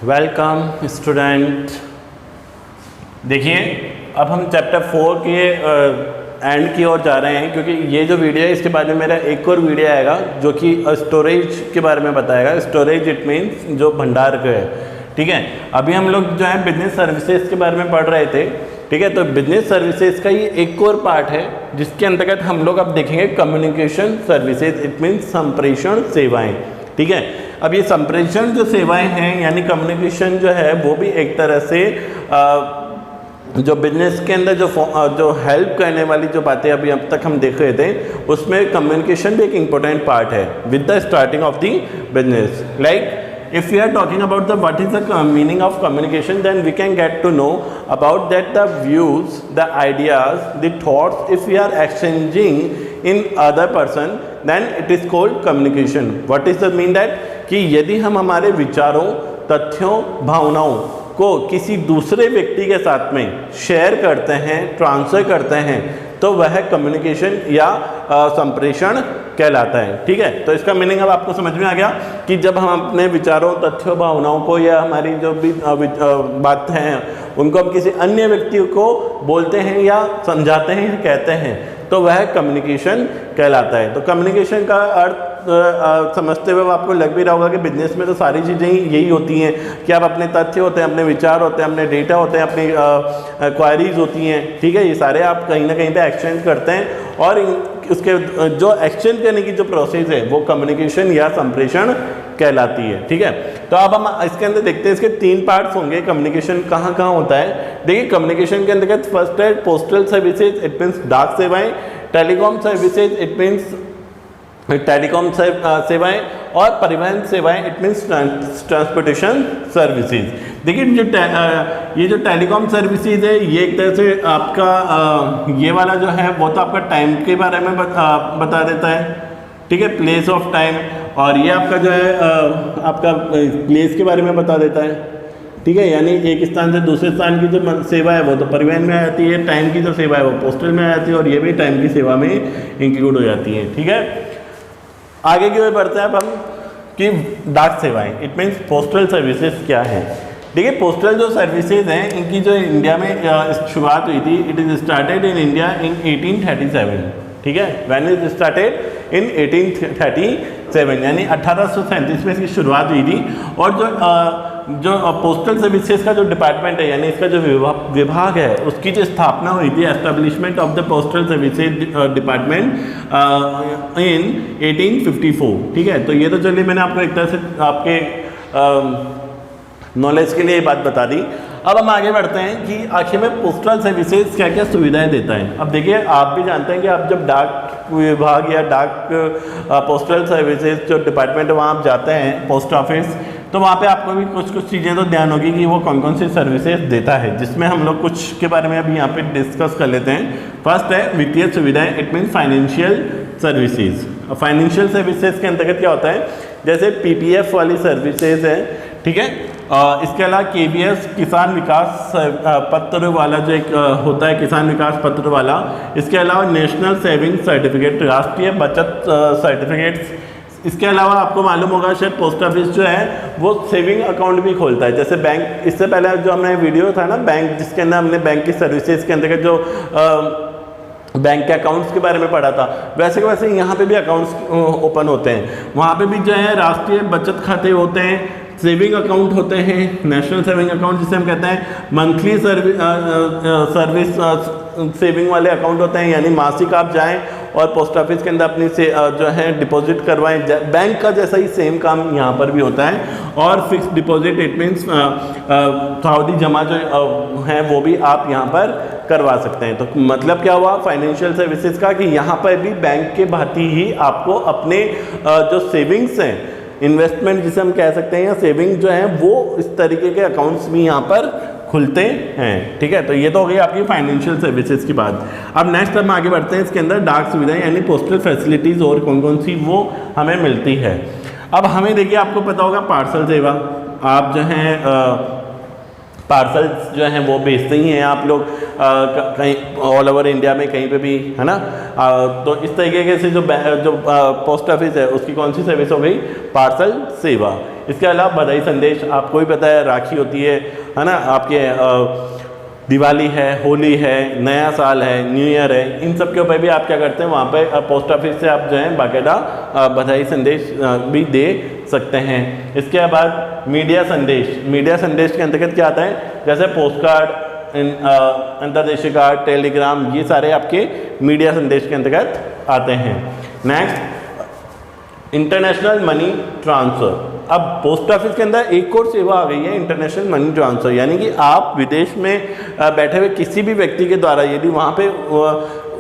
Welcome student. देखिए अब हम चैप्टर 4 के एंड की ओर जा रहे हैं, क्योंकि ये जो वीडियो है इसके बाद में मेरा एक और वीडियो आएगा जो कि स्टोरेज के बारे में बताएगा। स्टोरेज इट मीन्स जो भंडार का है, ठीक है। अभी हम लोग जो है बिजनेस सर्विसेज के बारे में पढ़ रहे थे, ठीक है। तो बिजनेस सर्विसेज का ये एक और पार्ट है जिसके अंतर्गत हम लोग अब देखेंगे कम्युनिकेशन सर्विसेज, इट मीन्स संप्रेषण सेवाएं, ठीक है। अब ये संप्रेषण जो सेवाएं हैं यानी कम्युनिकेशन जो है वो भी एक तरह से जो बिजनेस के अंदर जो हेल्प करने वाली जो बातें अभी अब तक हम देख रहे थे उसमें कम्युनिकेशन भी एक इम्पोर्टेंट पार्ट है with the starting of the business. Like if we are talking about the what is the meaning of communication, then we can get to know about that the views, the ideas, the thoughts if we are exchanging in other person, then it is called communication. What is the mean that कि यदि हम हमारे विचारों, तथ्यों, भावनाओं को किसी दूसरे व्यक्ति के साथ में शेयर करते हैं, ट्रांसफर करते हैं, तो वह कम्युनिकेशन या संप्रेषण कहलाता है, ठीक है। तो इसका मीनिंग अब आपको समझ में आ गया कि जब हम अपने विचारों, तथ्यों, भावनाओं को या हमारी जो भी बातें हैं उनको हम किसी अन्य व्यक्ति को बोलते हैं या समझाते हैं या कहते हैं तो वह कम्युनिकेशन कहलाता है। तो कम्युनिकेशन का अर्थ समझते हुए आपको लग भी रहा होगा कि बिजनेस में तो सारी चीज़ें यही होती हैं कि आप अपने तथ्य होते हैं, अपने विचार होते हैं, अपने डेटा होते हैं, अपनी क्वायरीज होती हैं, ठीक है। ये सारे आप कहीं ना कहीं पे एक्सचेंज करते हैं और उसके जो एक्सचेंज करने की जो प्रोसेस है वो कम्युनिकेशन या संप्रेषण कहलाती है, ठीक है। तो अब हम इसके अंदर देखते हैं, इसके 3 पार्ट्स होंगे। कम्युनिकेशन कहाँ कहाँ होता है, देखिए कम्युनिकेशन के अंतर्गत फर्स्ट है पोस्टल सर्विसेज, इट मीन्स डाक सेवाएं, telecom services, it means telecom सेवाएं, और परिवहन सेवाएं, इट मीन्स ट्रांसपोर्टेशन सर्विसेज। देखिए ये जो टेलीकॉम सर्विसेज है ये एक तरह से आपका ये वाला जो है वो तो आपका टाइम के बारे में बता देता है, ठीक है, प्लेस ऑफ टाइम, और ये आपका जो है आपका प्लेस के बारे में बता देता है, ठीक है। यानी एक स्थान से दूसरे स्थान की जो सेवा है वो तो परिवहन में आ जाती है, टाइम की जो सेवा है वो पोस्टल में आ जाती है, और ये भी टाइम की सेवा में इंक्लूड हो जाती है, ठीक है। आगे की ओर बढ़ते हैं अब हम कि डाक सेवाएं, इट मीन्स पोस्टल सर्विसेज क्या है। देखिए पोस्टल जो सर्विसेज हैं इनकी जो इंडिया में शुरुआत हुई थी, it is started in India in 1837, ठीक है। व्हेन इज स्टार्टेड इन 1837 यानी 1837 में इसकी शुरुआत हुई थी। और जो पोस्टल सर्विसेज का जो डिपार्टमेंट है यानी इसका जो विभाग है उसकी जो स्थापना हुई थी, establishment of the postal services department in 1854, ठीक है। तो ये तो चलिए मैंने आपको एक तरह से आपके नॉलेज के लिए ये बात बता दी। अब हम आगे बढ़ते हैं कि आखिर में पोस्टल सर्विसेज क्या क्या सुविधाएं देता है। अब देखिए आप भी जानते हैं कि आप जब डाक विभाग या डाक पोस्टल सर्विसेज जो डिपार्टमेंट है वहाँ आप जाते हैं पोस्ट ऑफिस, तो वहाँ पे आपको भी कुछ चीज़ें तो ध्यान होगी कि वो कौन कौन सी सर्विसेज देता है, जिसमें हम लोग कुछ के बारे में अभी यहाँ पे डिस्कस कर लेते हैं। फर्स्ट है वित्तीय सुविधाएं, it means financial services. Financial services के अंतर्गत क्या होता है, जैसे पीपीएफ वाली सर्विसेज है, ठीक है। इसके अलावा केवीएस किसान विकास पत्र वाला जो एक होता है, किसान विकास पत्र वाला। इसके अलावा नेशनल सेविंग सर्टिफिकेट, राष्ट्रीय बचत सर्टिफिकेट्स। इसके अलावा आपको मालूम होगा शायद पोस्ट ऑफिस जो है वो सेविंग अकाउंट भी खोलता है, जैसे बैंक। इससे पहले जो हमने वीडियो था ना बैंक, जिसके अंदर हमने बैंक की सर्विसेज के अंतर्गत जो बैंक के अकाउंट्स के बारे में पढ़ा था, वैसे वैसे यहाँ पे भी अकाउंट्स ओपन होते हैं। वहाँ पे भी जो है राष्ट्रीय बचत खाते होते हैं, सेविंग अकाउंट होते हैं, नेशनल सेविंग अकाउंट जिसे हम कहते हैं, मंथली सर्विस सेविंग वाले अकाउंट होते हैं, यानी मासिक आप जाएं और पोस्ट ऑफिस के अंदर अपनी जो है डिपॉजिट करवाएं। बैंक का जैसा ही सेम काम यहाँ पर भी होता है। और फिक्स डिपॉजिट, इट मीन्स सावधि जमा जो है वो भी आप यहाँ पर करवा सकते हैं। तो मतलब क्या हुआ फाइनेंशियल सर्विसेज का, कि यहाँ पर भी बैंक के भांति ही आपको अपने जो सेविंग्स हैं, इन्वेस्टमेंट जिसे हम कह सकते हैं या सेविंग जो है वो इस तरीके के अकाउंट्स भी यहाँ पर खुलते हैं, ठीक है। तो ये तो हो गई आपकी फाइनेंशियल सर्विसेज की बात। अब नेक्स्ट हम आगे बढ़ते हैं, इसके अंदर डाक सुविधाएं यानी पोस्टल फैसिलिटीज़ और कौन कौन सी वो हमें मिलती है। अब हमें देखिए आपको पता होगा पार्सल सेवा, आप जो है पार्सल्स जो हैं वो भेजते ही हैं आप लोग कहीं ऑल ओवर इंडिया में कहीं पे भी, है ना। तो इस तरीके से जो पोस्ट ऑफिस है उसकी कौन सी सर्विस हो गई, पार्सल सेवा। इसके अलावा बधाई संदेश, आपको भी पता है राखी होती है ना, आपके दिवाली है, होली है, नया साल है, न्यू ईयर है, इन सब के ऊपर भी आप क्या करते हैं, वहाँ पे पोस्ट ऑफिस से आप जो है बाकायदा बधाई संदेश भी दे सकते हैं। इसके बाद मीडिया संदेश, मीडिया संदेश के अंतर्गत क्या आता है, जैसे पोस्ट कार्ड, अंतर्देशीय कार्ड, टेलीग्राम, ये सारे आपके मीडिया संदेश के अंतर्गत आते हैं। Next, international money transfer. अब पोस्ट ऑफिस के अंदर एक और सेवा आ गई है, इंटरनेशनल मनी ट्रांसफ़र, यानी कि आप विदेश में बैठे हुए किसी भी व्यक्ति के द्वारा यदि वहाँ पे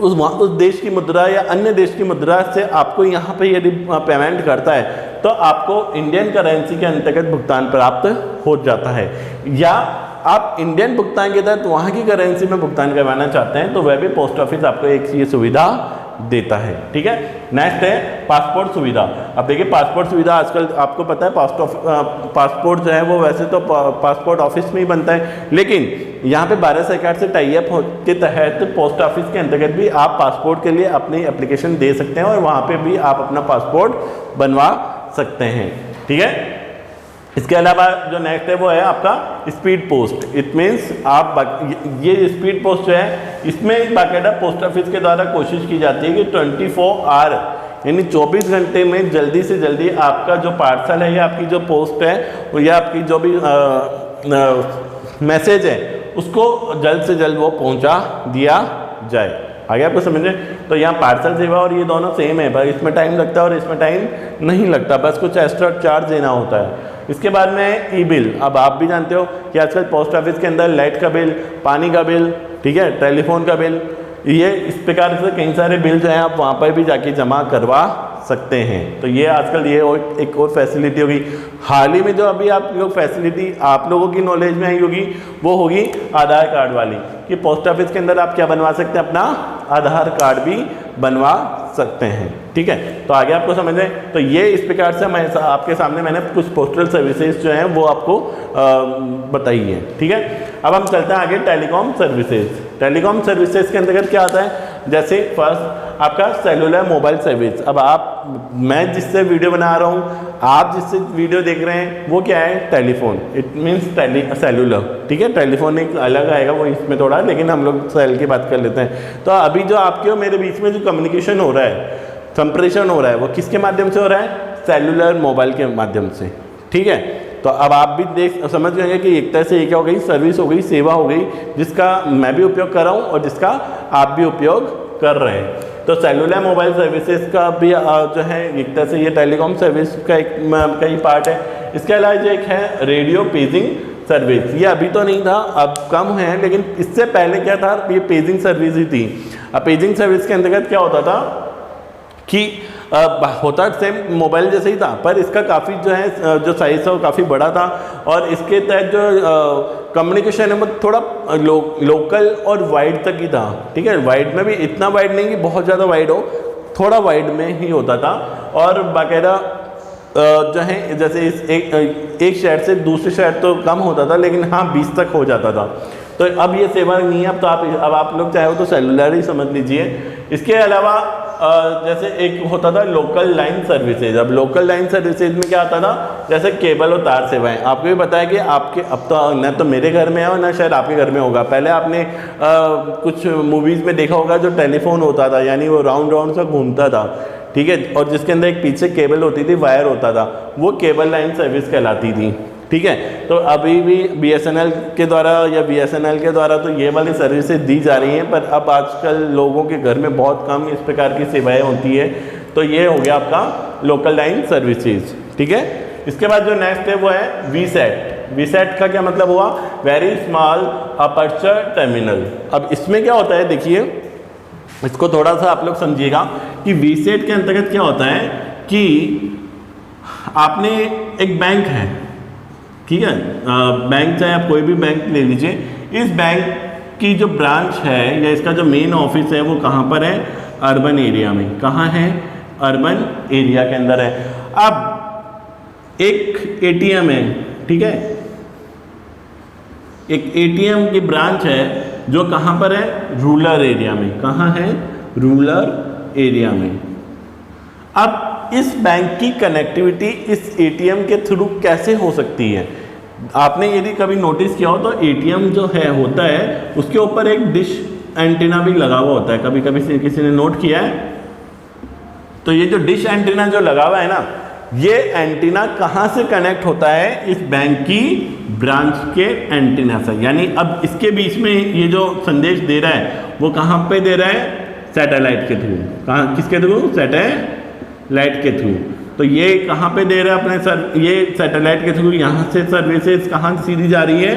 उस देश की मुद्रा या अन्य देश की मुद्रा से आपको यहाँ पे यदि पेमेंट करता है तो आपको इंडियन करेंसी के अंतर्गत भुगतान प्राप्त हो जाता है, या आप इंडियन भुगतान के तहत वहाँ की करेंसी में भुगतान करवाना चाहते हैं तो वह भी पोस्ट ऑफिस आपको एक ये सुविधा देता है। ठीक है। नेक्स्ट है पासपोर्ट सुविधा। अब देखिए पासपोर्ट सुविधा आजकल आपको पता है पासपोर्ट जो है वो वैसे तो पासपोर्ट ऑफिस में ही बनता है, लेकिन यहाँ पे भारत सरकार से टाई अप के तहत पोस्ट ऑफिस के अंतर्गत भी आप पासपोर्ट के लिए अपनी एप्लीकेशन दे सकते हैं और वहाँ पे भी आप अपना पासपोर्ट बनवा सकते हैं। ठीक है। इसके अलावा जो नेक्स्ट है वो है आपका स्पीड पोस्ट। इट मीन्स आप ये स्पीड पोस्ट जो है इसमें बाकायदा पोस्ट ऑफिस के द्वारा कोशिश की जाती है कि 24 आवर यानी 24 घंटे में जल्दी से जल्दी आपका जो पार्सल है या आपकी जो पोस्ट है या आपकी जो भी मैसेज है उसको जल्द से जल्द वो पहुंचा दिया जाए। आगे आपको समझे, तो यहाँ पार्सल सेवा और ये दोनों सेम है, पर इसमें टाइम लगता है और इसमें टाइम नहीं लगता, बस कुछ एक्स्ट्रा चार्ज देना होता है। इसके बाद में ई बिल। अब आप भी जानते हो कि आजकल पोस्ट ऑफिस के अंदर लाइट का बिल, पानी का बिल, ठीक है, टेलीफोन का बिल, ये इस प्रकार से कई सारे बिल जो हैं आप वहाँ पर भी जाके जमा करवा सकते हैं। तो ये आजकल ये और एक और फैसिलिटी होगी। हाल ही में जो अभी आप लोग फैसिलिटी आप लोगों की नॉलेज में आई होगी वो होगी आधार कार्ड वाली, कि पोस्ट ऑफिस के अंदर आप क्या बनवा सकते हैं, अपना आधार कार्ड भी बनवा सकते हैं। ठीक है। तो आगे आपको समझ में, तो ये इस प्रकार से मैं आपके सामने मैंने कुछ पोस्टल सर्विसेज जो हैं वो आपको बताई है। ठीक है। अब हम चलते हैं आगे टेलीकॉम सर्विसेज। टेलीकॉम सर्विसेज के अंतर्गत क्या आता है, जैसे फर्स्ट आपका सेलुलर मोबाइल सर्विस। अब मैं जिससे वीडियो बना रहा हूँ, आप जिससे वीडियो देख रहे हैं वो क्या है, टेलीफोन। It means cellular. ठीक है। टेलीफोन एक अलग आएगा वो इसमें थोड़ा, लेकिन हम लोग सेल की बात कर लेते हैं। तो अभी जो आपके और मेरे बीच में जो कम्युनिकेशन हो रहा है, संप्रेषण हो रहा है, वो किसके माध्यम से हो रहा है, सेलुलर मोबाइल के माध्यम से। ठीक है। तो अब आप भी समझ गए कि एक तरह से ये क्या हो गई, सर्विस हो गई, सेवा हो गई, जिसका मैं भी उपयोग कर रहा हूँ और जिसका आप भी उपयोग कर रहे हैं। तो सेलुलर मोबाइल सर्विसेज का भी जो है एक तरह से ये टेलीकॉम सर्विस का एक ही पार्ट है। इसके अलावा जो एक है रेडियो पेजिंग सर्विस, ये अभी तो नहीं था, अब कम है, लेकिन इससे पहले क्या था, ये पेजिंग सर्विस ही थी। अब पेजिंग सर्विस के अंतर्गत क्या होता था कि होता सेम मोबाइल जैसे ही था, पर इसका काफ़ी जो है जो साइज़ था वो काफ़ी बड़ा था और इसके तहत जो कम्युनिकेशन है वो थोड़ा लोकल और वाइड तक ही था। ठीक है। वाइड में भी इतना वाइड नहीं कि बहुत ज़्यादा वाइड हो, थोड़ा वाइड में ही होता था। और बाकायदा जो है जैसे एक शहर से दूसरे शहर तो कम होता था, लेकिन हाँ 20 तक हो जाता था। तो अब ये सेवा नहीं है, अब आप लोग चाहे हो तो सेलुलर ही समझ लीजिए। इसके अलावा जैसे एक होता था लोकल लाइन सर्विसेज। अब लोकल लाइन सर्विसेज में क्या आता था, जैसे केबल और तार सेवाएं। आपको भी पता है कि आपके अब तो न तो मेरे घर में है और न शायद आपके घर में होगा। पहले आपने कुछ मूवीज़ में देखा होगा जो टेलीफोन होता था, यानी वो राउंड राउंड सा घूमता था। ठीक है। और जिसके अंदर एक पीछे केबल होती थी, वायर होता था, वो केबल लाइन सर्विस कहलाती थी। ठीक है। तो अभी भी BSNL के द्वारा या BSNL के द्वारा तो ये वाली सर्विसेज दी जा रही हैं, पर अब आजकल लोगों के घर में बहुत कम इस प्रकार की सेवाएं होती है। तो ये हो गया आपका लोकल लाइन सर्विसेज। ठीक है। इसके बाद जो नेक्स्ट है वो है VSAT। VSAT का क्या मतलब हुआ, वेरी स्मॉल अपर्चर टर्मिनल। अब इसमें क्या होता है, देखिए इसको थोड़ा सा आप लोग समझिएगा कि VSAT के अंतर्गत क्या होता है कि आपने एक बैंक है, ठीक है, बैंक चाहे आप कोई भी बैंक ले लीजिए, इस बैंक की जो ब्रांच है या इसका जो मेन ऑफिस है वो कहाँ पर है, अर्बन एरिया में। कहाँ है, अर्बन एरिया के अंदर है। अब एक ATM है, ठीक है, एक एटीएम की ब्रांच है जो कहाँ पर है, रूरल एरिया में। कहाँ है, रूरल एरिया में। अब इस बैंक की कनेक्टिविटी इस एटीएम के थ्रू कैसे हो सकती है? आपने यदि कभी नोटिस किया हो तो एटीएम जो है होता है उसके ऊपर एक डिश एंटीना भी लगा हुआ होता है। कभी कभी किसी ने नोट किया है? तो ये जो डिश एंटीना जो लगा हुआ है ना, ये एंटीना कहाँ से कनेक्ट होता है, इस बैंक की ब्रांच के एंटीना से। यानी अब इसके बीच में ये जो संदेश दे रहा है वो कहाँ पे दे रहा है, सैटेलाइट के थ्रू। कहाँ, किसके थ्रू, सैटेलाइट के थ्रू। तो ये कहाँ पे दे रहा है अपने सर, ये सैटेलाइट के थ्रू यहाँ से सर्विसेज कहाँ सीधी जा रही है,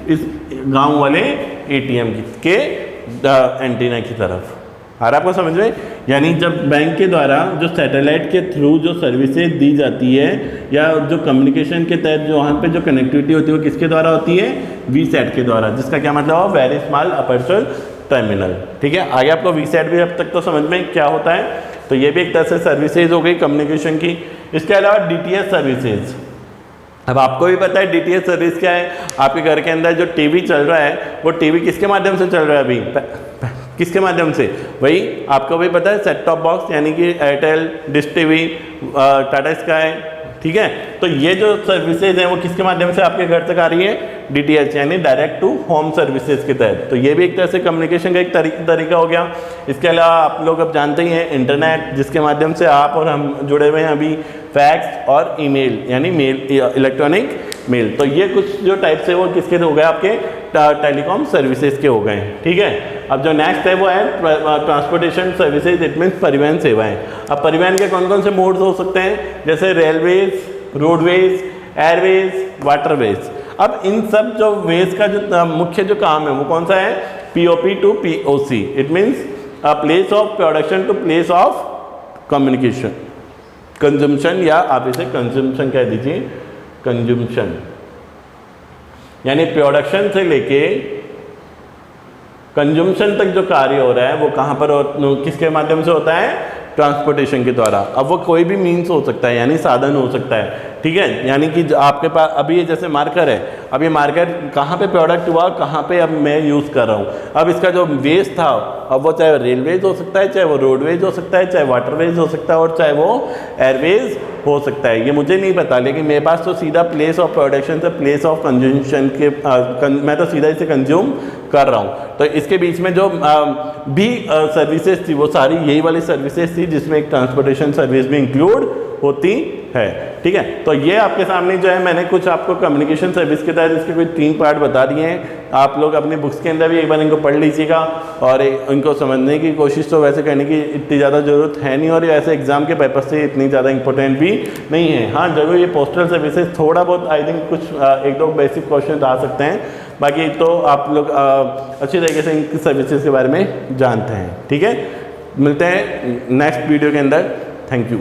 इस गांव वाले एटीएम के एंटीना की तरफ। आ रहा आपको समझ में? यानी जब बैंक के द्वारा जो सैटेलाइट के थ्रू जो सर्विसेज दी जाती है या जो कम्युनिकेशन के तहत जो वहाँ पे जो कनेक्टिविटी होती है वो किसके द्वारा होती है, वीसैट के द्वारा, जिसका क्या मतलब है, वेरी स्मॉल अपर्चर टर्मिनल। ठीक है, आगे आपको वीसैट भी अब तक तो समझ में क्या होता है। तो ये भी एक तरह से सर्विसेज हो गई कम्युनिकेशन की। इसके अलावा डीटीएच सर्विसेज। अब आपको भी पता है डीटीएच सर्विस क्या है। आपके घर के अंदर जो टीवी चल रहा है वो टीवी किसके माध्यम से चल रहा है अभी, किसके माध्यम से, वही आपको भी पता है सेट टॉप बॉक्स, यानी कि Airtel, dish TV, Tata sky. ठीक है, तो ये जो सर्विसेज हैं वो किसके माध्यम से आपके घर तक आ रही है, डीटीएच, यानी डायरेक्ट टू होम सर्विसेज के तहत। तो ये भी एक तरह से कम्युनिकेशन का एक तरीका हो गया। इसके अलावा आप लोग अब जानते ही हैं इंटरनेट, जिसके माध्यम से आप और हम जुड़े हुए हैं अभी, फैक्स और ईमेल, यानी मेल, इलेक्ट्रॉनिक मेल। तो ये कुछ जो टाइप्स है वो किसके हो गए, आपके टेलीकॉम सर्विसेज के हो गए हैं। ठीक है, अब जो नेक्स्ट है वो है ट्रांसपोर्टेशन सर्विसेज, इट मीन्स परिवहन सेवाएं। अब परिवहन के कौन कौन से मोड्स हो सकते हैं, जैसे रेलवेज, रोडवेज, एयरवेज, वाटरवेज। अब इन सब जो वेज का जो मुख्य जो काम है वो कौन सा है, POP to POC, it means place of production to place of communication, consumption, या आप इसे कंजम्पशन कह दीजिए, कंजम्पशन। यानी प्रोडक्शन से लेके कंजम्पशन तक जो कार्य हो रहा है वो कहाँ पर किसके माध्यम से होता है, ट्रांसपोर्टेशन के द्वारा। अब वो कोई भी मीन्स हो सकता है, यानी साधन हो सकता है। ठीक है, यानी कि आपके पास अभी ये जैसे मार्कर है, अब ये मार्कर कहाँ पे प्रोडक्ट हुआ, कहाँ पे अब मैं यूज़ कर रहा हूँ। अब इसका जो वेज था, अब वो चाहे रेलवेज हो सकता है, चाहे वो रोडवेज हो सकता है, चाहे वाटरवेज हो सकता है, और चाहे वो एयरवेज हो सकता है। ये मुझे नहीं पता, लेकिन मेरे पास तो सीधा प्लेस ऑफ प्रोडक्शन से प्लेस ऑफ कंजम्पशन के मैं तो सीधा इसे कंज्यूम कर रहा हूँ। तो इसके बीच में जो भी सर्विसेज थी वो सारी यही वाली सर्विसेज थी, जिसमें एक ट्रांसपोर्टेशन सर्विस भी इंक्लूड होती है। ठीक है, तो ये आपके सामने जो है मैंने कुछ आपको कम्युनिकेशन सर्विस के तहत इसके कुछ 3 पार्ट बता दिए हैं। आप लोग अपनी बुक्स के अंदर भी एक बार इनको पढ़ लीजिएगा और इनको समझने की कोशिश तो वैसे करने की इतनी ज़्यादा ज़रूरत है नहीं, और ऐसे एग्जाम के पर्पज से इतनी ज़्यादा इंपॉर्टेंट भी नहीं है। हाँ, जरूर ये पोस्टल सर्विसेज थोड़ा बहुत आई थिंक कुछ 1-2 बेसिक क्वेश्चन आ सकते हैं, बाकी तो आप लोग अच्छी तरीके से इन सर्विसेज के बारे में जानते हैं। ठीक है, मिलते हैं नेक्स्ट वीडियो के अंदर। Thank you.